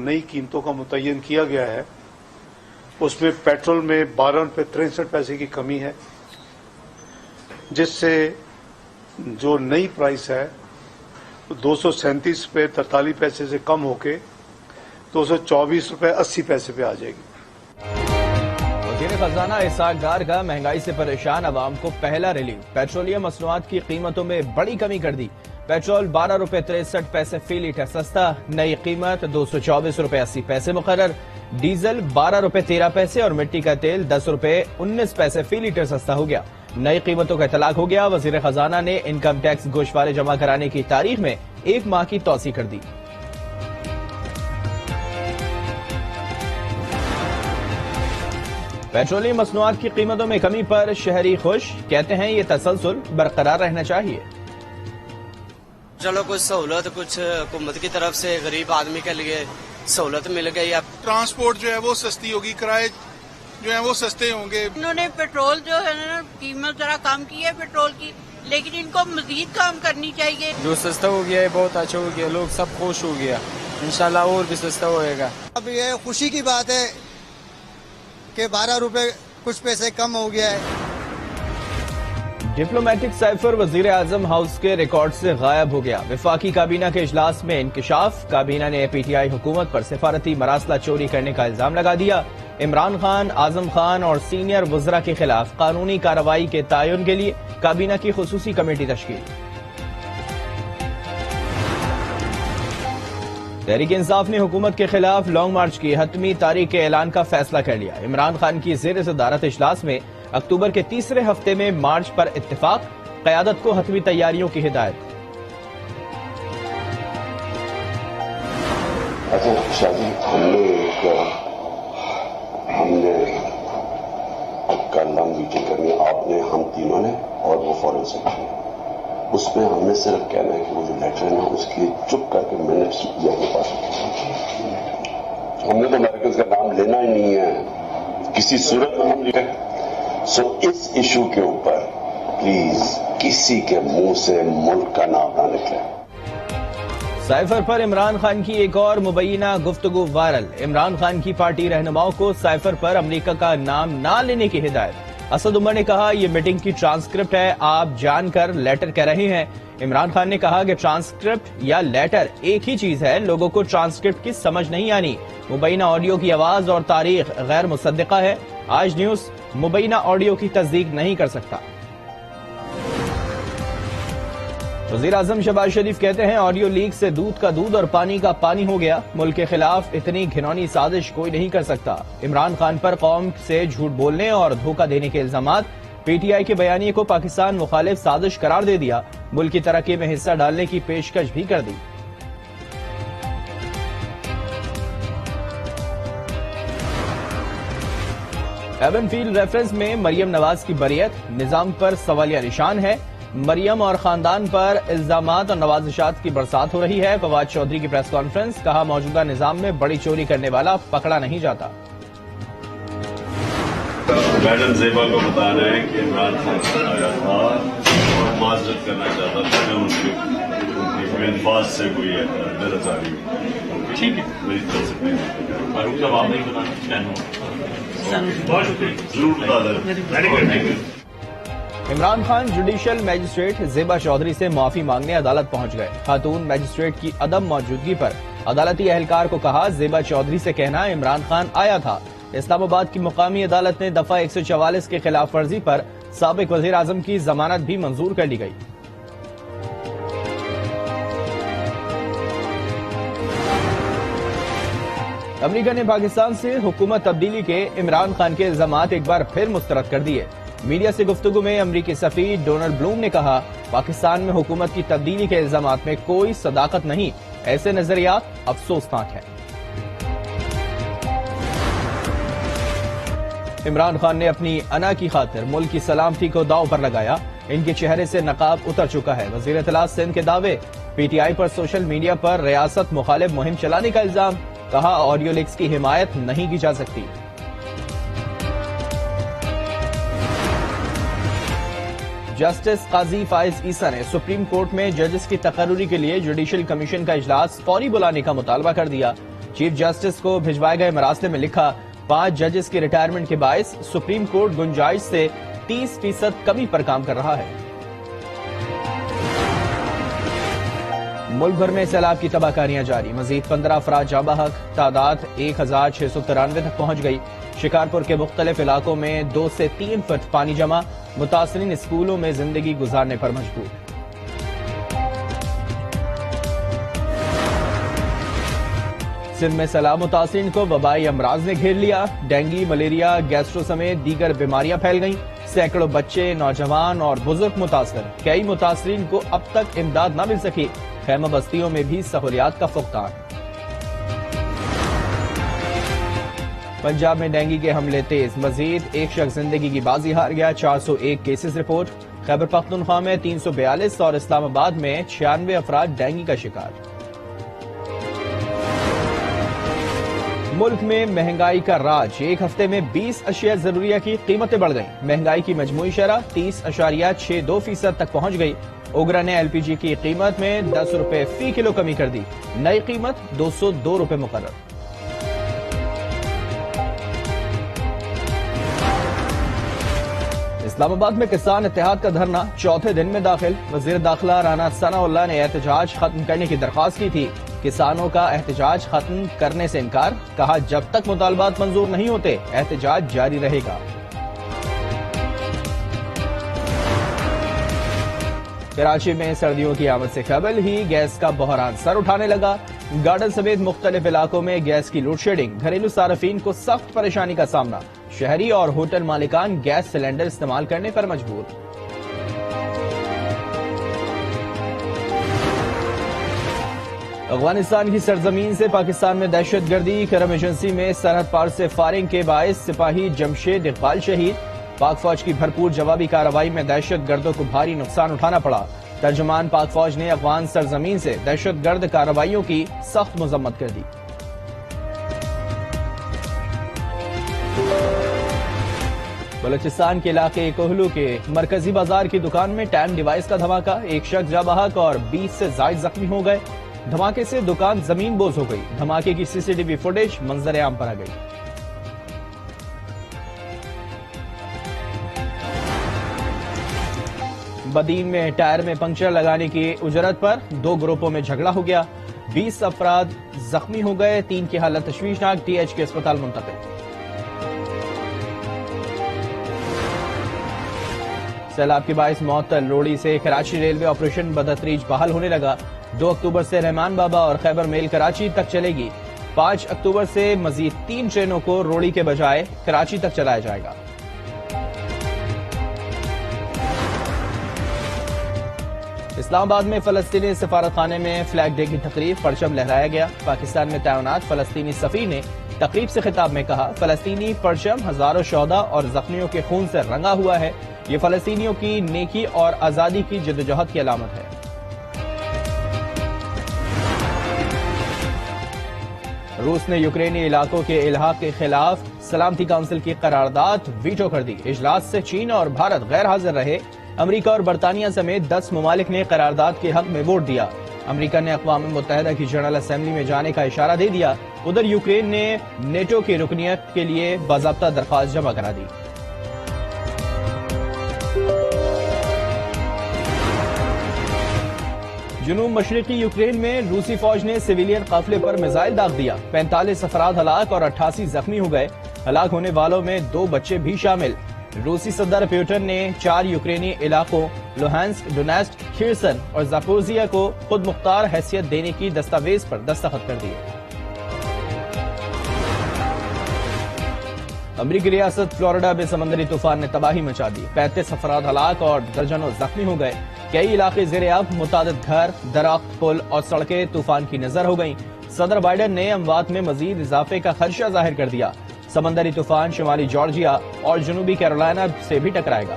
नई कीमतों का मुतय्यन किया गया है उसमें पेट्रोल में 12 रुपये 63 पैसे की कमी है, जिससे जो नई प्राइस है 237 रुपये 43 पैसे से कम होके 224 रुपये 80 पैसे पे आ जाएगी। वज़ीर खजाना इसहाक डार का महंगाई से परेशान अवाम को पहला रिलीफ। पेट्रोलियम मसनूआत की कीमतों में बड़ी कमी कर दी। पेट्रोल 12 रुपये 63 पैसे फी लीटर सस्ता, नई कीमत 224 रुपये 80 पैसे मुकर्रर। डीजल 12 रुपये 13 पैसे और मिट्टी का तेल 10 रुपये 19 पैसे फी लीटर सस्ता हो गया। नई कीमतों का इतलाक हो गया। वज़ीर खजाना ने इनकम टैक्स गोशवारे जमा कराने की तारीख में 1 माह की तौसी कर दी। पेट्रोलियम मसनूआत की कीमतों में कमी पर शहरी खुश, कहते हैं ये तसलसल बरकरार रहना चाहिए। चलो कुछ सहूलत, कुछ हुकूमत की तरफ से गरीब आदमी के लिए सहूलत मिल गई। अब ट्रांसपोर्ट जो है वो सस्ती होगी, किराए जो है वो सस्ते होंगे। इन्होंने पेट्रोल जो है ना कीमत जरा कम की है पेट्रोल की, लेकिन इनको मजीद काम करनी चाहिए। जो सस्ता हो गया है बहुत अच्छा हो गया, लोग सब खुश हो गया, इंशाल्लाह और भी सस्ता होएगा। अब ये खुशी की बात है कि 12 रुपए कुछ पैसे कम हो गया है। डिप्लोमेटिक साइफर वजीर आजम हाउस के रिकॉर्ड से गायब हो गया। वफाकी काबीना के इजलास में इंकशाफ। काबीना ने PTI हुकूमत पर सिफारती मरासला चोरी करने का इल्जाम लगा दिया। इमरान खान, आजम खान और सीनियर वज़रा के खिलाफ कानूनी कार्रवाई के तयन के लिए काबीना की खुसूसी कमेटी तश्कील। तहरीक इंसाफ ने हुकूमत के खिलाफ लॉन्ग मार्च की हतमी तारीख के ऐलान का फैसला कर लिया। इमरान खान की ज़ेर सदारत इजलास में अक्टूबर के तीसरे हफ्ते में मार्च पर इत्तेफाक। क़यादत को हतमी तैयारियों की हिदायत। अच्छा शादी हमने आपका नाम मीटिंग करनी, आपने, हम तीनों ने, और वो फौरन से की। उसमें हमने सिर्फ कहना है कि वो जो लेटर है ना उसके लिए चुप करके मिनट्स दिया के पास। हमने तो अमेरिकन का नाम लेना ही नहीं है किसी सूरत में हम लिखे। सो इस इशू के ऊपर प्लीज किसी के मुंह से मुल्क का नाम ना निकले। साइफर पर इमरान खान की एक और मुबैना गुफ्तगू वायरल। इमरान खान की पार्टी रहनुमाओं को साइफर पर अमेरिका का नाम ना लेने की हिदायत। असद उमर ने कहा यह मीटिंग की ट्रांसक्रिप्ट है, आप जानकर लेटर कह रहे हैं। इमरान खान ने कहा कि ट्रांसक्रिप्ट या लेटर एक ही चीज है, लोगों को ट्रांसक्रिप्ट की समझ नहीं आनी। मुबैना ऑडियो की आवाज और तारीख गैर मुसद्दिका है। आज न्यूज मुबैना ऑडियो की तस्दीक नहीं कर सकता। वज़ीर आज़म शहबाज शरीफ कहते हैं ऑडियो लीक से दूध का दूध और पानी का पानी हो गया। मुल्क के खिलाफ इतनी घिनौनी साजिश कोई नहीं कर सकता। इमरान खान पर कौम से झूठ बोलने और धोखा देने के इल्जामात। PTI के बयानिए को पाकिस्तान मुखालिफ साजिश करार दे दिया। मुल्क की तरक्की में हिस्सा डालने की पेशकश भी कर दी। एवनफील्ड रेफरेंस में मरियम नवाज की बरियत, निजाम पर सवालिया निशान है। मरियम और खानदान पर इल्जामात और नवाजिशात की बरसात हो रही है। फवाद चौधरी की प्रेस कॉन्फ्रेंस, कहा मौजूदा निजाम में बड़ी चोरी करने वाला पकड़ा नहीं जाता। मैडम ज़ेबा को बता रहे हैं कि इमरान खान आया था और माजरत करना चाहता था कि उनके अल्फाज से कोई बेरज़ारी। ठीक है, मेरी तरफ से फारूक साहब आप नहीं बताना जरूर बता दें। इमरान खान जुडिशियल मैजिस्ट्रेट ज़ेबा चौधरी से माफी मांगने अदालत पहुंच गए। खातून मैजिस्ट्रेट की अदम मौजूदगी पर अदालती एहलकार को कहा ज़ेबा चौधरी से कहना इमरान खान आया था। इस्लामाबाद की मुकामी अदालत ने दफा 144 के खिलाफ वर्जी पर साबिक वज़ीर आज़म की जमानत भी मंजूर कर ली गई। अमेरिका ने पाकिस्तान से हुकूमत तब्दीली के इमरान खान के इल्जामात एक बार फिर मुस्तरद कर दिए। मीडिया से गुफ्तगू में अमरीकी सफीर डोनाल्ड ब्लूम ने कहा पाकिस्तान में हुकूमत की तब्दीली के इल्जामात में कोई सदाकत नहीं, ऐसे नजरियात अफसोसनाक है। इमरान खान ने अपनी अना की खातिर मुल्क की सलामती को दांव पर लगाया। इनके चेहरे से नकाब उतर चुका है। वजीर इत्तलात सिंध के दावे। PTI पर सोशल मीडिया पर रियासत मुखालिफ मुहिम चलाने का इल्जाम। कहा ऑडियो लीक्स की हिमायत नहीं की जा सकती। जस्टिस काजी फाइज ईसा ने सुप्रीम कोर्ट में जजेस की तकर्रुरी के लिए जुडिशियल कमीशन का इजलास फौरी बुलाने का मुतालबा कर दिया। چیف جسٹس کو بھجوائے گئے مراسلے میں لکھا 5 ججز کی ریٹائرمنٹ کے باعث سپریم کورٹ گنجائش سے 30% کمی پر کام کر رہا ہے۔ ملک بھر میں سیلاب کی تباہ کاریاں جاری، مزید 15 افراد جاں بحق، تعداد 1693 تک پہنچ گئی۔ شکارپور کے مختلف علاقوں میں 2 سے 3 فٹ پانی جمع، متاثرین اسکولوں میں زندگی گزارنے پر مجبور۔ سندھ میں سیلاب متاثرین کو وبائی امراض نے گھیر لیا، ڈینگی، ملیریا، گیسٹرو سمیت دیگر بیماریاں پھیل گئیں، سینکڑوں بچے، نوجوان اور بزرگ متاثر، کئی متاثرین کو اب تک امداد نہ مل سکی، خیمہ بستیوں میں بھی سہولیات کا فقدان۔ پنجاب میں ڈینگی کے حملے تیز، مزید ایک شخص زندگی کی بازی ہار گیا، 401 کیسز رپورٹ۔ خیبر پختونخوا میں 342 اور اسلام آباد میں 96 افراد ڈینگی کا شکار۔ ملک میں مہنگائی کا راج، ایک ہفتے میں 20 اشیاء ضروریہ کی قیمتیں بڑھ گئیں، مہنگائی کی مجموعی شرح 30.62% تک پہنچ گئی۔ اوگرا نے ایل پی جی کی قیمت میں 10 روپے فی کلو کمی کر دی، نئی قیمت 202 روپے مقرر۔ اسلام آباد میں کسان اتحاد کا دھرنا چوتھے دن میں داخل، وزیر داخلہ رانا ثناء اللہ نے احتجاج ختم کرنے کی درخواست کی تھی، کسانوں کا احتجاج ختم کرنے سے انکار، کہا جب تک مطالبات منظور نہیں ہوتے احتجاج جاری رہے گا۔ کراچی میں سردیوں کی آمد سے قبل ہی گیس کا بحران سر اٹھانے لگا، گارڈن سمیت مختلف علاقوں میں گیس کی لوڈ شیڈنگ، گھریلو صارفین کو سخت پریشانی کا سامنا، شہری اور ہوٹل مالکان گیس سلنڈر استعمال کرنے پر مجبور۔ افغانستان کی سرزمین سے پاکستان میں دہشت گردی، کرم ایجنسی میں سرحد پار سے فائرنگ کے باعث سپاہی جمشید اقبال شہید، پاک فوج کی بھرپور جوابی کارروائی میں دہشت گردوں کو بھاری نقصان اٹھانا پڑا، ترجمان پاک فوج نے افغان سرزمین سے دہشت گرد کارروائیوں کی سخت مذمت کر دی۔ بلوچستان کے علاقے کوہلو کے مرکزی بازار کی دکان میں ٹائم ڈیوائس کا دھماکہ، ایک شخص جاں بحق اور 20 سے زائد زخمی ہو گئے، دھماکے سے دکان زمین بوز ہو گئی، دھماکے کی سی سی ٹی وی فوٹیج منظر عام پر آ گئی۔ بدین میں ٹائر میں پنکچر لگانے کی اجرت پر 2 گروپوں میں جھگڑا ہو گیا، 20 افراد زخمی ہو گئے، 3 کی حالت تشویشناک، ٹی ایچ کے اسپتال منتقل۔ سیلاب کے باعث معطل روڑی سے کراچی ریلوے آپریشن بدتریج بحال ہونے لگا، 2 اکتوبر سے رحمان بابا اور خیبر میل کراچی تک چلے گی، 5 اکتوبر سے مزید 3 ٹرینوں کو روڑی کے بجائے کراچی تک چلایا جائے گا۔ اسلام آباد میں فلسطینی سفارت خانے میں فلیگ ڈے کی تقریب، پرچم لہرایا گیا، پاکستان میں تعینات فلسطینی سفیر نے تقریب سے خطاب میں کہا فلسطینی پرچم ہزاروں شہداء اور زخمیوں کے خون سے رنگا ہوا ہے، یہ فلسطینیوں کی نیکی اور آزادی کی جدوجہد کی علامت ہے۔ روس نے یوکرینی علاقوں کے الحاق کے خلاف سلامتی کونسل کی قرارداد ویٹو کر دی، اجلاس سے چین اور بھارت غیر حاضر رہے، امریکہ اور برطانیہ سمیت 10 ممالک نے قرارداد کے حق میں ووٹ دیا، امریکہ نے اقوام متحدہ کی جنرل اسمبلی میں جانے کا اشارہ دے دیا، ادھر یوکرین نے نیٹو کی رکنیت کے لیے باضابطہ درخواست جمع کرا دی۔ جنوب مشرقی یوکرین میں روسی فوج نے سویلین قافلے پر میزائل داغ دیا، 45 افراد ہلاک اور 88 زخمی ہو گئے، ہلاک ہونے والوں میں 2 بچے بھی شامل۔ روسی صدر پیوٹن نے 4 یوکرینی علاقوں لوہانسک، ڈونیٹسک، کھیرسن اور زاپوریژیا کو خود مختار حیثیت دینے کی دستاویز پر دستخط کر دیے۔ امریکی ریاست فلوریڈا میں سمندری طوفان نے تباہی مچا دی، 35 افراد ہلاک اور درجنوں زخمی ہو گئے، کئی علاقے زیر آب، متعدد گھر، درخت، پل اور سڑکیں طوفان کی نظر ہو گئیں۔ صدر بائیڈن نے اموات میں مزید اضافے کا خدشہ ظاہر کر دیا، سمندری طوفان شمالی جارجیا اور جنوبی کیرولائنا سے بھی ٹکرائے گا۔